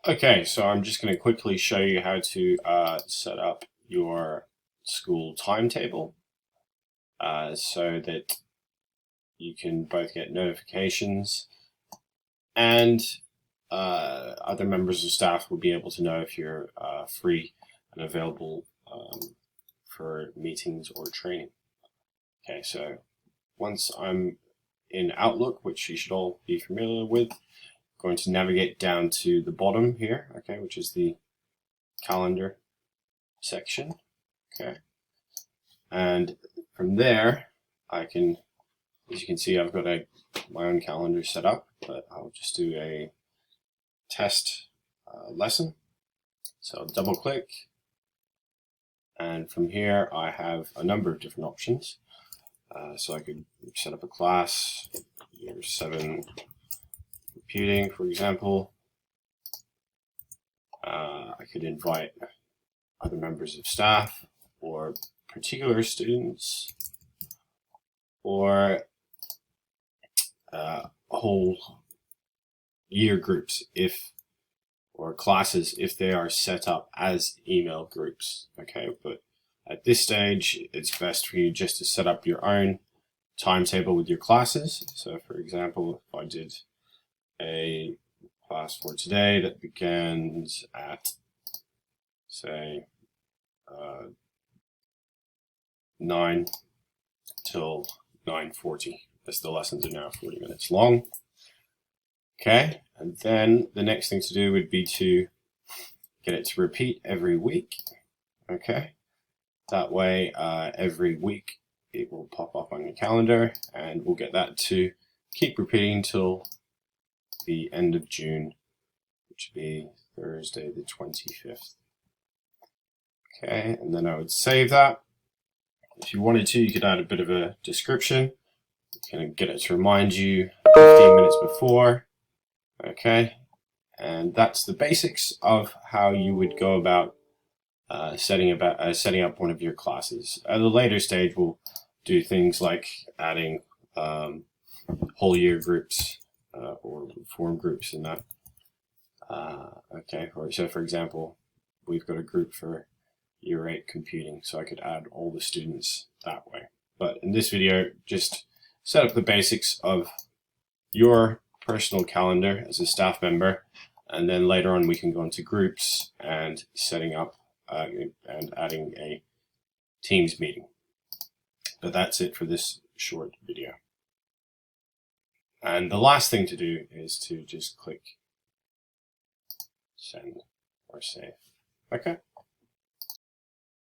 Okay, so I'm just going to quickly show you how to set up your school timetable so that you can both get notifications and other members of staff will be able to know if you're free and available for meetings or training. Okay, so once I'm in Outlook, which you should all be familiar with, going to navigate down to the bottom here, okay, which is the calendar section, okay, and from there I can, as you can see, I've got my own calendar set up, but I'll just do a test lesson. So I'll double click, and from here I have a number of different options. So I could set up a class, year 7 computing, for example. I could invite other members of staff or particular students or whole year groups or classes if they are set up as email groups. Okay, but at this stage it's best for you just to set up your own timetable with your classes. So for example, if I did a class for today that begins at, say, 9 till 9:40, as the lessons are now 40 minutes long. Okay, and then the next thing to do would be to get it to repeat every week. Okay, that way every week it will pop up on your calendar, and we'll get that to keep repeating till the end of June, which would be Thursday the 25th. Okay, and then I would save that. If you wanted to, you could add a bit of a description. You can get it to remind you 15 minutes before. Okay, and that's the basics of how you would go about setting up one of your classes. At a later stage, we'll do things like adding whole year groups or form groups in that. Okay, so for example, we've got a group for year 8 computing, so I could add all the students that way. But in this video, just set up the basics of your personal calendar as a staff member, and then later on we can go into groups and setting up and adding a Teams meeting. But that's it for this short video. And the last thing to do is to just click send or save. Okay.